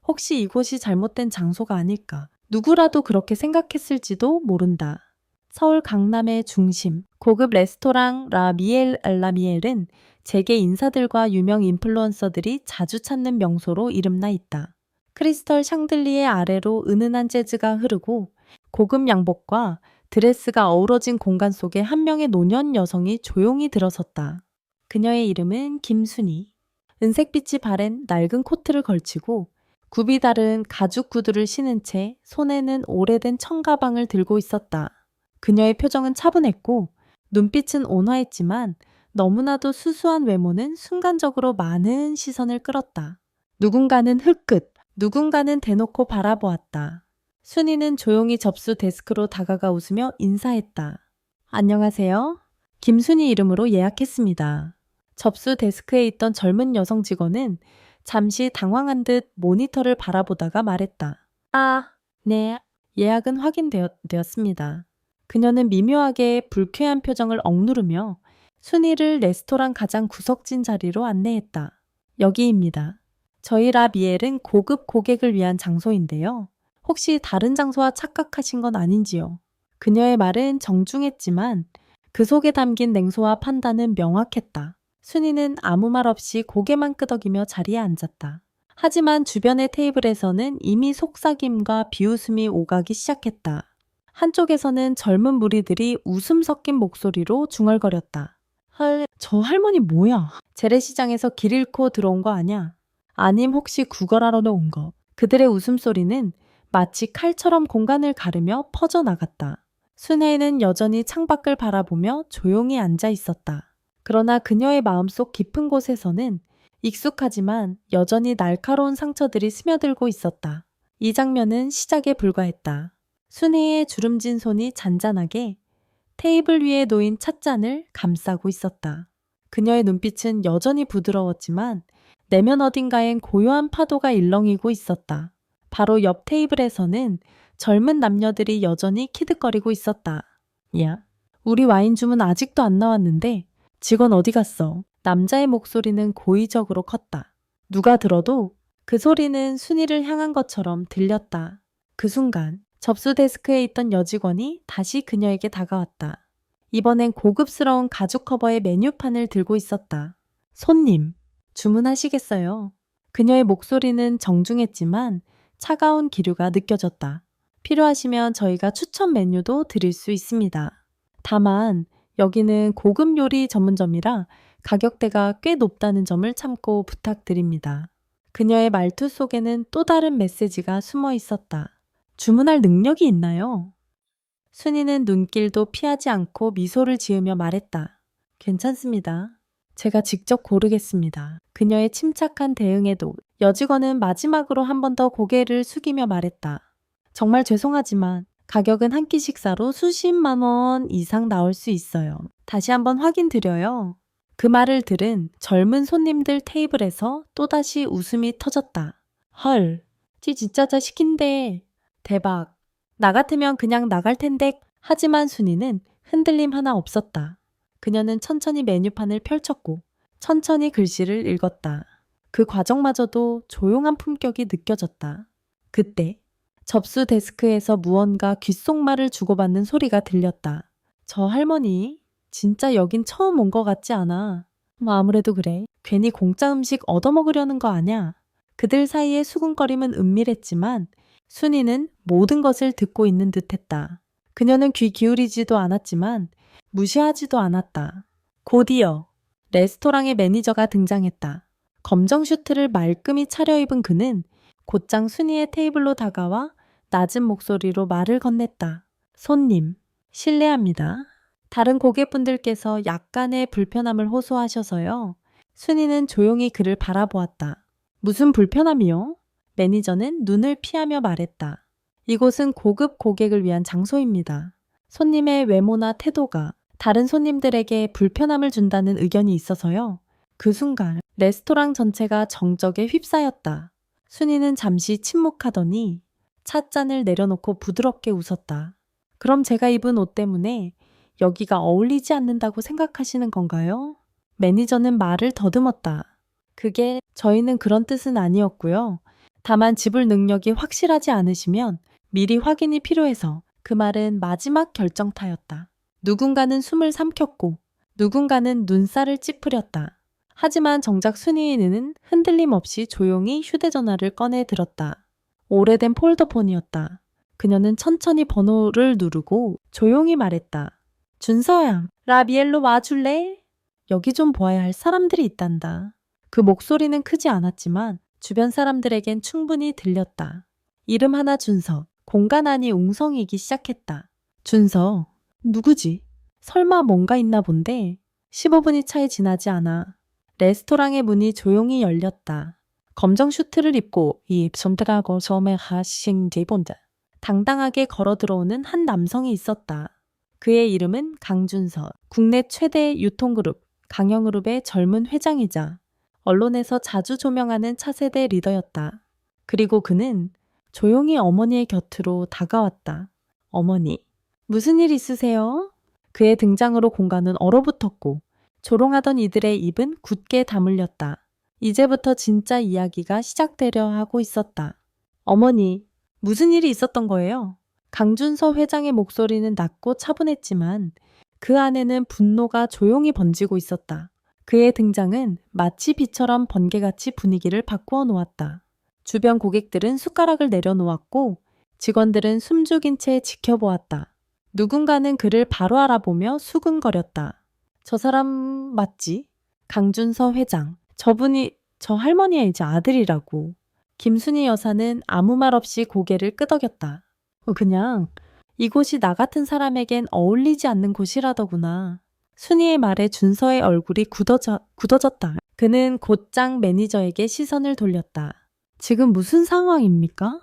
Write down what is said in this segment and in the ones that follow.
혹시 이곳이 잘못된 장소가 아닐까? 누구라도 그렇게 생각했을지도 모른다. 서울 강남의 중심, 고급 레스토랑 라 미엘 알라미엘은 재계 인사들과 유명 인플루언서들이 자주 찾는 명소로 이름나 있다. 크리스털 샹들리에 아래로 은은한 재즈가 흐르고 고급 양복과 드레스가 어우러진 공간 속에 한 명의 노년 여성이 조용히 들어섰다. 그녀의 이름은 김순희. 은색빛이 바랜 낡은 코트를 걸치고 굽이 다른 가죽 구두를 신은 채 손에는 오래된 청가방을 들고 있었다. 그녀의 표정은 차분했고 눈빛은 온화했지만 너무나도 수수한 외모는 순간적으로 많은 시선을 끌었다. 누군가는 흘끗, 누군가는 대놓고 바라보았다. 순이는 조용히 접수 데스크로 다가가 웃으며 인사했다. 안녕하세요. 김순이 이름으로 예약했습니다. 접수 데스크에 있던 젊은 여성 직원은 잠시 당황한 듯 모니터를 바라보다가 말했다. 아, 네. 예약은 확인되었습니다. 그녀는 미묘하게 불쾌한 표정을 억누르며 순이를 레스토랑 가장 구석진 자리로 안내했다. 여기입니다. 저희 라미엘은 고급 고객을 위한 장소인데요. 혹시 다른 장소와 착각하신 건 아닌지요? 그녀의 말은 정중했지만 그 속에 담긴 냉소와 판단은 명확했다. 순이는 아무 말 없이 고개만 끄덕이며 자리에 앉았다. 하지만 주변의 테이블에서는 이미 속삭임과 비웃음이 오가기 시작했다. 한쪽에서는 젊은 무리들이 웃음 섞인 목소리로 중얼거렸다. 헐, 저 할머니 뭐야? 재래시장에서 길 잃고 들어온 거 아냐? 아님 혹시 구걸하러 온 거. 그들의 웃음소리는 마치 칼처럼 공간을 가르며 퍼져나갔다. 순혜는 여전히 창밖을 바라보며 조용히 앉아 있었다. 그러나 그녀의 마음속 깊은 곳에서는 익숙하지만 여전히 날카로운 상처들이 스며들고 있었다. 이 장면은 시작에 불과했다. 순혜의 주름진 손이 잔잔하게 테이블 위에 놓인 찻잔을 감싸고 있었다. 그녀의 눈빛은 여전히 부드러웠지만 내면 어딘가엔 고요한 파도가 일렁이고 있었다. 바로 옆 테이블에서는 젊은 남녀들이 여전히 키득거리고 있었다. 야, 우리 와인 주문 아직도 안 나왔는데 직원 어디 갔어? 남자의 목소리는 고의적으로 컸다. 누가 들어도 그 소리는 순이를 향한 것처럼 들렸다. 그 순간 접수 데스크에 있던 여직원이 다시 그녀에게 다가왔다. 이번엔 고급스러운 가죽 커버의 메뉴판을 들고 있었다. 손님, 주문하시겠어요? 그녀의 목소리는 정중했지만 차가운 기류가 느껴졌다. 필요하시면 저희가 추천 메뉴도 드릴 수 있습니다. 다만 여기는 고급 요리 전문점이라 가격대가 꽤 높다는 점을 참고 부탁드립니다. 그녀의 말투 속에는 또 다른 메시지가 숨어 있었다. 주문할 능력이 있나요? 순이는 눈길도 피하지 않고 미소를 지으며 말했다. 괜찮습니다. 제가 직접 고르겠습니다. 그녀의 침착한 대응에도 여직원은 마지막으로 한 번 더 고개를 숙이며 말했다. 정말 죄송하지만 가격은 한 끼 식사로 수십만 원 이상 나올 수 있어요. 다시 한번 확인드려요. 그 말을 들은 젊은 손님들 테이블에서 또다시 웃음이 터졌다. 헐, 지 진짜 시킨대. 대박. 나 같으면 그냥 나갈 텐데. 하지만 순이는 흔들림 하나 없었다. 그녀는 천천히 메뉴판을 펼쳤고 천천히 글씨를 읽었다. 그 과정마저도 조용한 품격이 느껴졌다. 그때 접수 데스크에서 무언가 귓속말을 주고받는 소리가 들렸다. 저 할머니, 진짜 여긴 처음 온 것 같지 않아. 뭐 아무래도 그래. 괜히 공짜 음식 얻어먹으려는 거 아냐. 그들 사이의 수군거림은 은밀했지만 순이는 모든 것을 듣고 있는 듯했다. 그녀는 귀 기울이지도 않았지만 무시하지도 않았다. 곧이어 레스토랑의 매니저가 등장했다. 검정 슈트를 말끔히 차려입은 그는 곧장 순이의 테이블로 다가와 낮은 목소리로 말을 건넸다. 손님, 실례합니다. 다른 고객분들께서 약간의 불편함을 호소하셔서요. 순이는 조용히 그를 바라보았다. 무슨 불편함이요? 매니저는 눈을 피하며 말했다. 이곳은 고급 고객을 위한 장소입니다. 손님의 외모나 태도가 다른 손님들에게 불편함을 준다는 의견이 있어서요. 그 순간 레스토랑 전체가 정적에 휩싸였다. 순이는 잠시 침묵하더니 찻잔을 내려놓고 부드럽게 웃었다. 그럼 제가 입은 옷 때문에 여기가 어울리지 않는다고 생각하시는 건가요? 매니저는 말을 더듬었다. 그게 저희는 그런 뜻은 아니었고요. 다만 지불 능력이 확실하지 않으시면 미리 확인이 필요해서 그 말은 마지막 결정타였다. 누군가는 숨을 삼켰고 누군가는 눈살을 찌푸렸다. 하지만 정작 순이는 흔들림 없이 조용히 휴대전화를 꺼내 들었다. 오래된 폴더폰이었다. 그녀는 천천히 번호를 누르고 조용히 말했다. 준서양, 라비엘로 와줄래? 여기 좀 보아야 할 사람들이 있단다. 그 목소리는 크지 않았지만 주변 사람들에겐 충분히 들렸다. 이름 하나 준서, 공간 안이 웅성이기 시작했다. 준서, 누구지? 설마 뭔가 있나 본데 15분이 차이 지나지 않아 레스토랑의 문이 조용히 열렸다. 검정 슈트를 입고 이 something하고 처음에 하신 제본다. 당당하게 걸어 들어오는 한 남성이 있었다. 그의 이름은 강준서, 국내 최대 유통그룹 강영그룹의 젊은 회장이자 언론에서 자주 조명하는 차세대 리더였다. 그리고 그는 조용히 어머니의 곁으로 다가왔다. 어머니, 무슨 일 있으세요? 그의 등장으로 공간은 얼어붙었고 조롱하던 이들의 입은 굳게 다물렸다. 이제부터 진짜 이야기가 시작되려 하고 있었다. 어머니, 무슨 일이 있었던 거예요? 강준서 회장의 목소리는 낮고 차분했지만 그 안에는 분노가 조용히 번지고 있었다. 그의 등장은 마치 비처럼 번개같이 분위기를 바꾸어 놓았다. 주변 고객들은 숟가락을 내려놓았고 직원들은 숨죽인 채 지켜보았다. 누군가는 그를 바로 알아보며 수근거렸다. 저 사람 맞지? 강준서 회장. 저분이 저 할머니의 이제 아들이라고. 김순희 여사는 아무 말 없이 고개를 끄덕였다. 그냥 이곳이 나 같은 사람에겐 어울리지 않는 곳이라더구나. 순희의 말에 준서의 얼굴이 굳어졌다. 그는 곧장 매니저에게 시선을 돌렸다. 지금 무슨 상황입니까?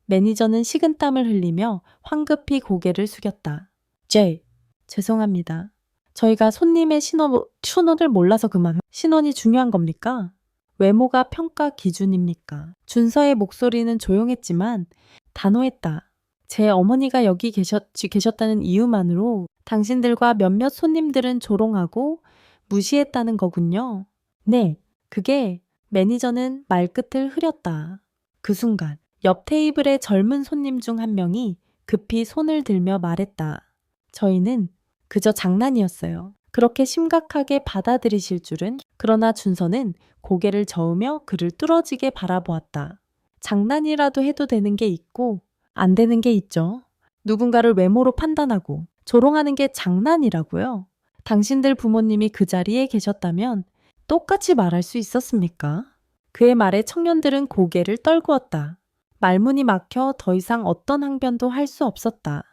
매니저는 식은땀을 흘리며 황급히 고개를 숙였다. 죄송합니다. 저희가 손님의 신원을 몰라서 그만. 신원이 중요한 겁니까? 외모가 평가 기준입니까? 준서의 목소리는 조용했지만 단호했다. 제 어머니가 여기 계셨다는 이유만으로 당신들과 몇몇 손님들은 조롱하고 무시했다는 거군요. 네, 그게 매니저는 말끝을 흐렸다. 그 순간 옆 테이블의 젊은 손님 중 한 명이 급히 손을 들며 말했다. 저희는 그저 장난이었어요. 그렇게 심각하게 받아들이실 줄은. 그러나 준서는 고개를 저으며 그를 뚫어지게 바라보았다. 장난이라도 해도 되는 게 있고 안 되는 게 있죠. 누군가를 외모로 판단하고 조롱하는 게 장난이라고요? 당신들 부모님이 그 자리에 계셨다면 똑같이 말할 수 있었습니까? 그의 말에 청년들은 고개를 떨구었다. 말문이 막혀 더 이상 어떤 항변도 할 수 없었다.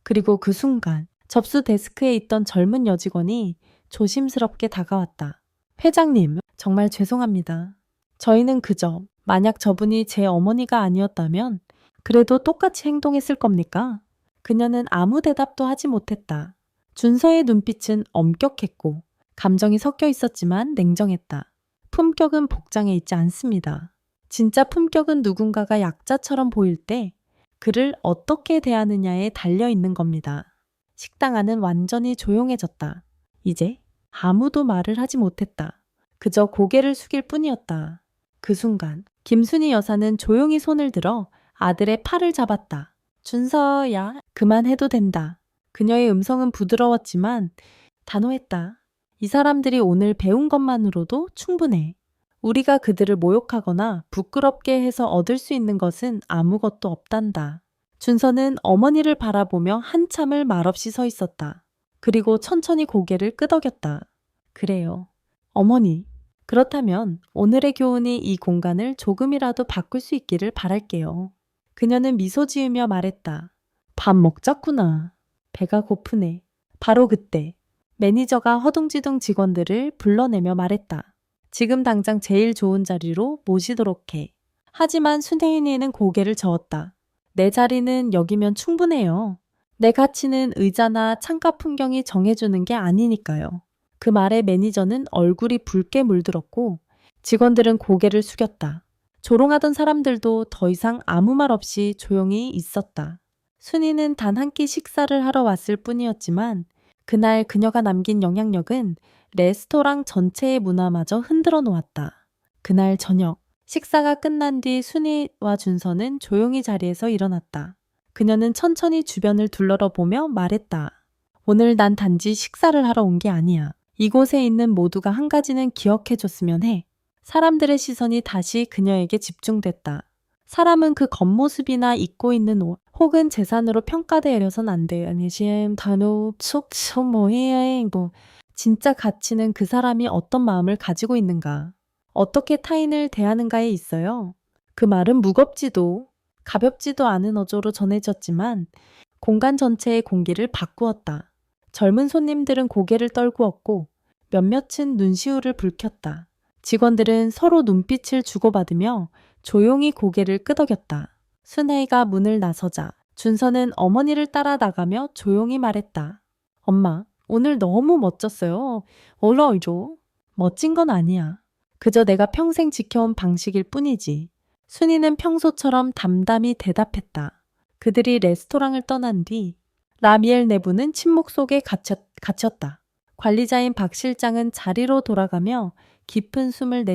그리고 그 순간 접수 데스크에 있던 젊은 여직원이 조심스럽게 다가왔다. 회장님, 정말 죄송합니다. 저희는 그저 만약 저분이 제 어머니가 아니었다면 그래도 똑같이 행동했을 겁니까? 그녀는 아무 대답도 하지 못했다. 준서의 눈빛은 엄격했고 감정이 섞여 있었지만 냉정했다. 품격은 복장에 있지 않습니다. 진짜 품격은 누군가가 약자처럼 보일 때 그를 어떻게 대하느냐에 달려 있는 겁니다. 식당 안은 완전히 조용해졌다. 이제 아무도 말을 하지 못했다. 그저 고개를 숙일 뿐이었다. 그 순간 김순희 여사는 조용히 손을 들어 아들의 팔을 잡았다. 준서야, 그만해도 된다. 그녀의 음성은 부드러웠지만 단호했다. 이 사람들이 오늘 배운 것만으로도 충분해. 우리가 그들을 모욕하거나 부끄럽게 해서 얻을 수 있는 것은 아무것도 없단다. 준서는 어머니를 바라보며 한참을 말없이 서 있었다. 그리고 천천히 고개를 끄덕였다. 그래요. 어머니, 그렇다면 오늘의 교훈이 이 공간을 조금이라도 바꿀 수 있기를 바랄게요. 그녀는 미소 지으며 말했다. 밥 먹자꾸나. 배가 고프네. 바로 그때 매니저가 허둥지둥 직원들을 불러내며 말했다. 지금 당장 제일 좋은 자리로 모시도록 해. 하지만 순혜인이는 고개를 저었다. 내 자리는 여기면 충분해요. 내 가치는 의자나 창가 풍경이 정해주는 게 아니니까요. 그 말에 매니저는 얼굴이 붉게 물들었고 직원들은 고개를 숙였다. 조롱하던 사람들도 더 이상 아무 말 없이 조용히 있었다. 순이는 단 한 끼 식사를 하러 왔을 뿐이었지만 그날 그녀가 남긴 영향력은 레스토랑 전체의 문화마저 흔들어 놓았다. 그날 저녁 식사가 끝난 뒤 순이와 준서는 조용히 자리에서 일어났다. 그녀는 천천히 주변을 둘러보며 말했다. 오늘 난 단지 식사를 하러 온 게 아니야. 이곳에 있는 모두가 한 가지는 기억해줬으면 해. 사람들의 시선이 다시 그녀에게 집중됐다. 사람은 그 겉모습이나 입고 있는 옷, 혹은 재산으로 평가되어선 안 돼. 아니시엠 단호 속속 뭐해 뭐 진짜 가치는 그 사람이 어떤 마음을 가지고 있는가, 어떻게 타인을 대하는가에 있어요. 그 말은 무겁지도 가볍지도 않은 어조로 전해졌지만 공간 전체의 공기를 바꾸었다. 젊은 손님들은 고개를 떨구었고 몇몇은 눈시울을 붉혔다. 직원들은 서로 눈빛을 주고받으며 조용히 고개를 끄덕였다. 순혜가 문을 나서자 준서는 어머니를 따라 나가며 조용히 말했다. 엄마, 오늘 너무 멋졌어요. 올라오죠. 멋진 건 아니야. 그저 내가 평생 지켜온 방식일 뿐이지. 순이는 평소처럼 담담히 대답했다. 그들이 레스토랑을 떠난 뒤 라미엘 내부는 침묵 속에 갇혔다. 관리자인 박 실장은 자리로 돌아가며 깊은 숨을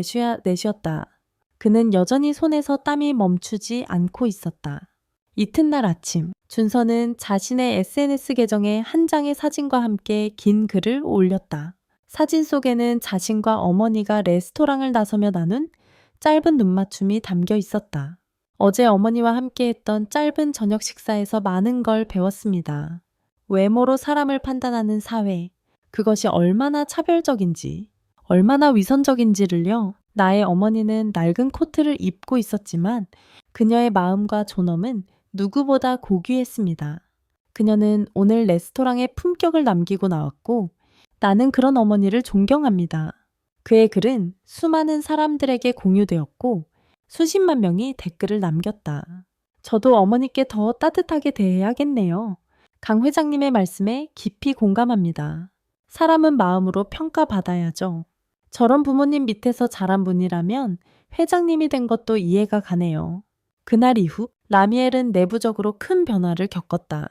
내쉬었다. 그는 여전히 손에서 땀이 멈추지 않고 있었다. 이튿날 아침, 준서는 자신의 SNS 계정에 한 장의 사진과 함께 긴 글을 올렸다. 사진 속에는 자신과 어머니가 레스토랑을 나서며 나눈 짧은 눈맞춤이 담겨 있었다. 어제 어머니와 함께했던 짧은 저녁 식사에서 많은 걸 배웠습니다. 외모로 사람을 판단하는 사회, 그것이 얼마나 차별적인지, 얼마나 위선적인지를요. 나의 어머니는 낡은 코트를 입고 있었지만 그녀의 마음과 존엄은 누구보다 고귀했습니다. 그녀는 오늘 레스토랑에 품격을 남기고 나왔고 나는 그런 어머니를 존경합니다. 그의 글은 수많은 사람들에게 공유되었고 수십만 명이 댓글을 남겼다. 저도 어머니께 더 따뜻하게 대해야겠네요. 강 회장님의 말씀에 깊이 공감합니다. 사람은 마음으로 평가받아야죠. 저런 부모님 밑에서 자란 분이라면 회장님이 된 것도 이해가 가네요. 그날 이후 라미엘은 내부적으로 큰 변화를 겪었다.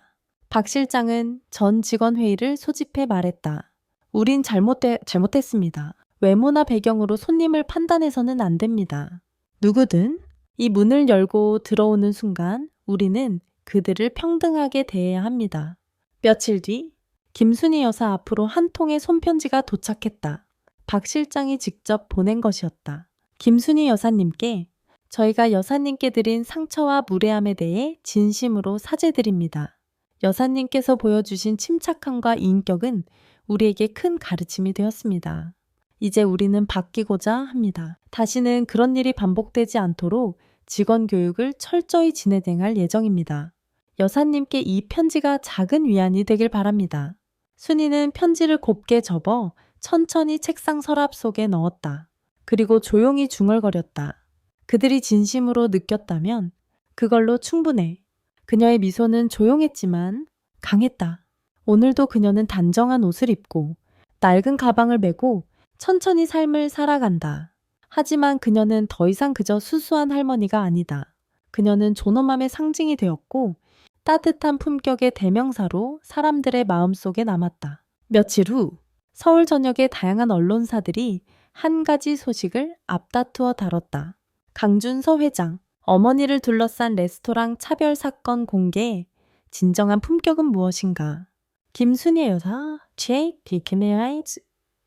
박 실장은 전 직원 회의를 소집해 말했다. 우린 잘못했습니다. 외모나 배경으로 손님을 판단해서는 안 됩니다. 누구든 이 문을 열고 들어오는 순간 우리는 그들을 평등하게 대해야 합니다. 며칠 뒤 김순희 여사 앞으로 한 통의 손편지가 도착했다. 박 실장이 직접 보낸 것이었다. 김순희 여사님께 저희가 여사님께 드린 상처와 무례함에 대해 진심으로 사죄드립니다. 여사님께서 보여주신 침착함과 인격은 우리에게 큰 가르침이 되었습니다. 이제 우리는 바뀌고자 합니다. 다시는 그런 일이 반복되지 않도록 직원 교육을 철저히 진행할 예정입니다. 여사님께 이 편지가 작은 위안이 되길 바랍니다. 순이는 편지를 곱게 접어 천천히 책상 서랍 속에 넣었다. 그리고 조용히 중얼거렸다. 그들이 진심으로 느꼈다면 그걸로 충분해. 그녀의 미소는 조용했지만 강했다. 오늘도 그녀는 단정한 옷을 입고 낡은 가방을 메고 천천히 삶을 살아간다. 하지만 그녀는 더 이상 그저 수수한 할머니가 아니다. 그녀는 존엄함의 상징이 되었고 따뜻한 품격의 대명사로 사람들의 마음속에 남았다. 며칠 후 서울 전역의 다양한 언론사들이 한 가지 소식을 앞다투어 다뤘다. 강준서 회장, 어머니를 둘러싼 레스토랑 차별 사건 공개, 진정한 품격은 무엇인가? 김순희 여사, 제이 디케네라이즈,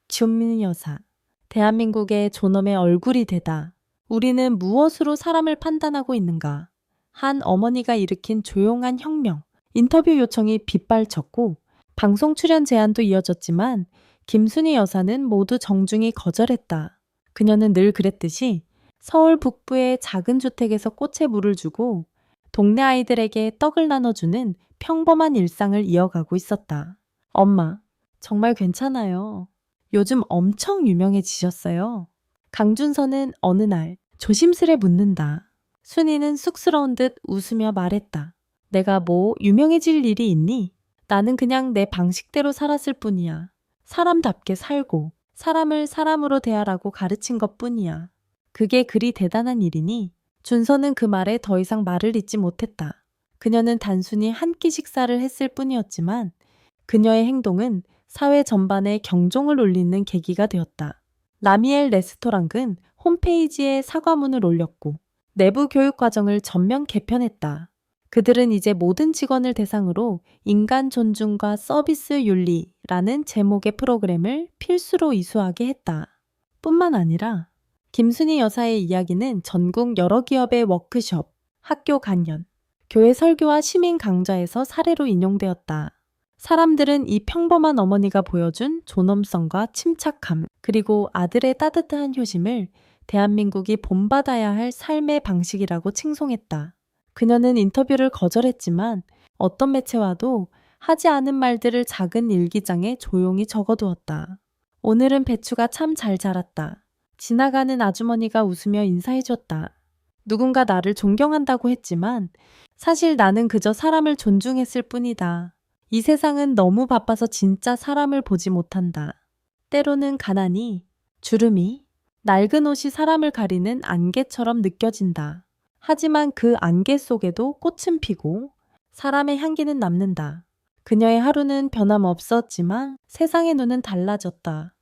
주민 여사, 대한민국의 존엄의 얼굴이 되다. 우리는 무엇으로 사람을 판단하고 있는가? 한 어머니가 일으킨 조용한 혁명, 인터뷰 요청이 빗발쳤고 방송 출연 제안도 이어졌지만 김순희 여사는 모두 정중히 거절했다. 그녀는 늘 그랬듯이 서울 북부의 작은 주택에서 꽃에 물을 주고 동네 아이들에게 떡을 나눠주는 평범한 일상을 이어가고 있었다. 엄마, 정말 괜찮아요. 요즘 엄청 유명해지셨어요. 강준서는 어느 날 조심스레 묻는다. 순이는 쑥스러운 듯 웃으며 말했다. 내가 뭐 유명해질 일이 있니? 나는 그냥 내 방식대로 살았을 뿐이야. 사람답게 살고 사람을 사람으로 대하라고 가르친 것뿐이야. 그게 그리 대단한 일이니? 준서는 그 말에 더 이상 말을 잇지 못했다. 그녀는 단순히 한 끼 식사를 했을 뿐이었지만 그녀의 행동은 사회 전반에 경종을 울리는 계기가 되었다. 라미엘 레스토랑은 홈페이지에 사과문을 올렸고 내부 교육 과정을 전면 개편했다. 그들은 이제 모든 직원을 대상으로 인간 존중과 서비스 윤리라는 제목의 프로그램을 필수로 이수하게 했다. 뿐만 아니라 김순희 여사의 이야기는 전국 여러 기업의 워크숍, 학교 강연, 교회 설교와 시민 강좌에서 사례로 인용되었다. 사람들은 이 평범한 어머니가 보여준 존엄성과 침착함, 그리고 아들의 따뜻한 효심을 대한민국이 본받아야 할 삶의 방식이라고 칭송했다. 그녀는 인터뷰를 거절했지만 어떤 매체와도 하지 않은 말들을 작은 일기장에 조용히 적어두었다. 오늘은 배추가 참 잘 자랐다. 지나가는 아주머니가 웃으며 인사해줬다. 누군가 나를 존경한다고 했지만 사실 나는 그저 사람을 존중했을 뿐이다. 이 세상은 너무 바빠서 진짜 사람을 보지 못한다. 때로는 가난이, 주름이, 낡은 옷이 사람을 가리는 안개처럼 느껴진다. 하지만 그 안개 속에도 꽃은 피고 사람의 향기는 남는다. 그녀의 하루는 변함없었지만 세상의 눈은 달라졌다.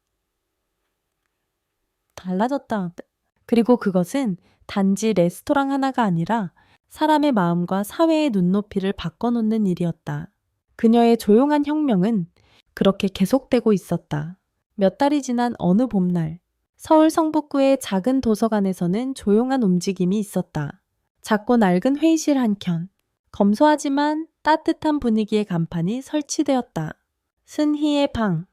그리고 그것은 단지 레스토랑 하나가 아니라 사람의 마음과 사회의 눈높이를 바꿔놓는 일이었다. 그녀의 조용한 혁명은 그렇게 계속되고 있었다. 몇 달이 지난 어느 봄날, 서울 성북구의 작은 도서관에서는 조용한 움직임이 있었다. 작고 낡은 회의실 한켠, 검소하지만 따뜻한 분위기의 간판이 설치되었다. 순희의 방,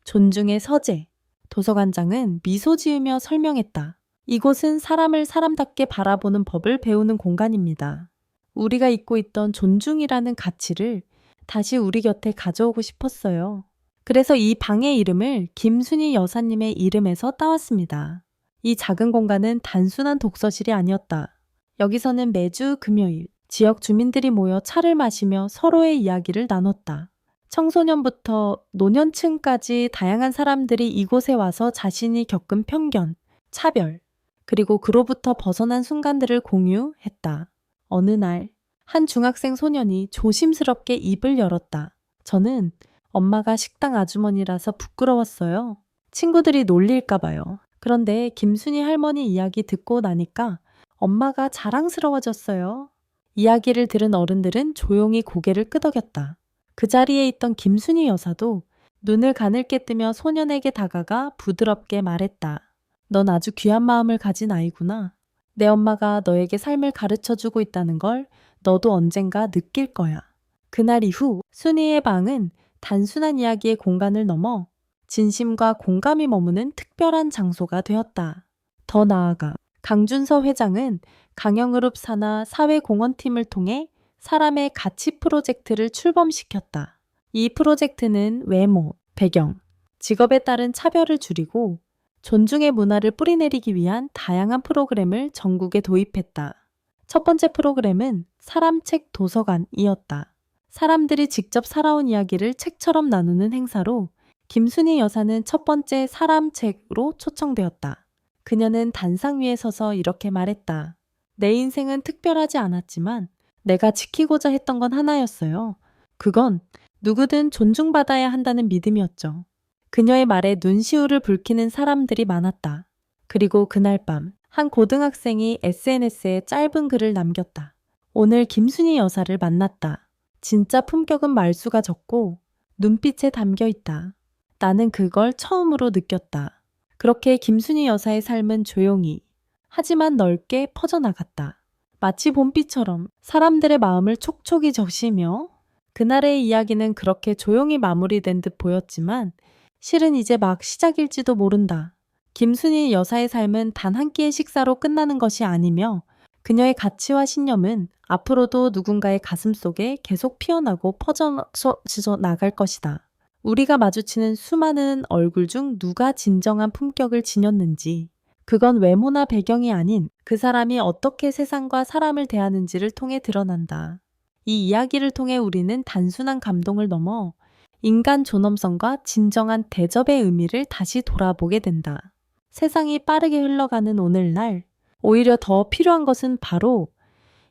존중의 서재. 도서관장은 미소 지으며 설명했다. 이곳은 사람을 사람답게 바라보는 법을 배우는 공간입니다. 우리가 잊고 있던 존중이라는 가치를 다시 우리 곁에 가져오고 싶었어요. 그래서 이 방의 이름을 김순희 여사님의 이름에서 따왔습니다. 이 작은 공간은 단순한 독서실이 아니었다. 여기서는 매주 금요일 지역 주민들이 모여 차를 마시며 서로의 이야기를 나눴다. 청소년부터 노년층까지 다양한 사람들이 이곳에 와서 자신이 겪은 편견, 차별, 그리고 그로부터 벗어난 순간들을 공유했다. 어느 날, 한 중학생 소년이 조심스럽게 입을 열었다. 저는 엄마가 식당 아주머니라서 부끄러웠어요. 친구들이 놀릴까봐요. 그런데 김순희 할머니 이야기 듣고 나니까 엄마가 자랑스러워졌어요. 이야기를 들은 어른들은 조용히 고개를 끄덕였다. 그 자리에 있던 김순희 여사도 눈을 가늘게 뜨며 소년에게 다가가 부드럽게 말했다. 넌 아주 귀한 마음을 가진 아이구나. 내 엄마가 너에게 삶을 가르쳐주고 있다는 걸 너도 언젠가 느낄 거야. 그날 이후 순희의 방은 단순한 이야기의 공간을 넘어 진심과 공감이 머무는 특별한 장소가 되었다. 더 나아가 강준서 회장은 강영그룹 산하 사회공헌팀을 통해 사람의 가치 프로젝트를 출범시켰다. 이 프로젝트는 외모, 배경, 직업에 따른 차별을 줄이고 존중의 문화를 뿌리내리기 위한 다양한 프로그램을 전국에 도입했다. 첫 번째 프로그램은 사람책 도서관이었다. 사람들이 직접 살아온 이야기를 책처럼 나누는 행사로 김순희 여사는 첫 번째 사람책으로 초청되었다. 그녀는 단상 위에 서서 이렇게 말했다. 내 인생은 특별하지 않았지만 내가 지키고자 했던 건 하나였어요. 그건 누구든 존중받아야 한다는 믿음이었죠. 그녀의 말에 눈시울을 붉히는 사람들이 많았다. 그리고 그날 밤 한 고등학생이 SNS에 짧은 글을 남겼다. 오늘 김순희 여사를 만났다. 진짜 품격은 말수가 적고 눈빛에 담겨 있다. 나는 그걸 처음으로 느꼈다. 그렇게 김순희 여사의 삶은 조용히 하지만 넓게 퍼져나갔다. 마치 봄비처럼 사람들의 마음을 촉촉이 적시며 그날의 이야기는 그렇게 조용히 마무리된 듯 보였지만 실은 이제 막 시작일지도 모른다. 김순희 여사의 삶은 단 한 끼의 식사로 끝나는 것이 아니며 그녀의 가치와 신념은 앞으로도 누군가의 가슴 속에 계속 피어나고 퍼져져 나갈 것이다. 우리가 마주치는 수많은 얼굴 중 누가 진정한 품격을 지녔는지, 그건 외모나 배경이 아닌 그 사람이 어떻게 세상과 사람을 대하는지를 통해 드러난다. 이 이야기를 통해 우리는 단순한 감동을 넘어 인간 존엄성과 진정한 대접의 의미를 다시 돌아보게 된다. 세상이 빠르게 흘러가는 오늘날, 오히려 더 필요한 것은 바로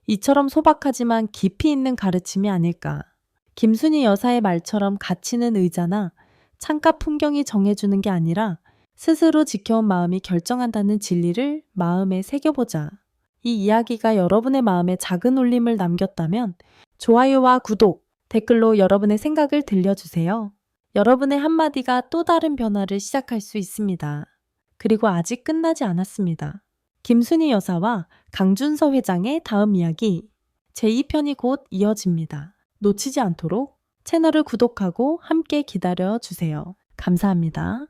이처럼 소박하지만 깊이 있는 가르침이 아닐까. 김순희 여사의 말처럼 가치는 의자나 창가 풍경이 정해주는 게 아니라 스스로 지켜온 마음이 결정한다는 진리를 마음에 새겨보자. 이 이야기가 여러분의 마음에 작은 울림을 남겼다면 좋아요와 구독, 댓글로 여러분의 생각을 들려주세요. 여러분의 한마디가 또 다른 변화를 시작할 수 있습니다. 그리고 아직 끝나지 않았습니다. 김순희 여사와 강준서 회장의 다음 이야기 제2편이 곧 이어집니다. 놓치지 않도록 채널을 구독하고 함께 기다려 주세요. 감사합니다.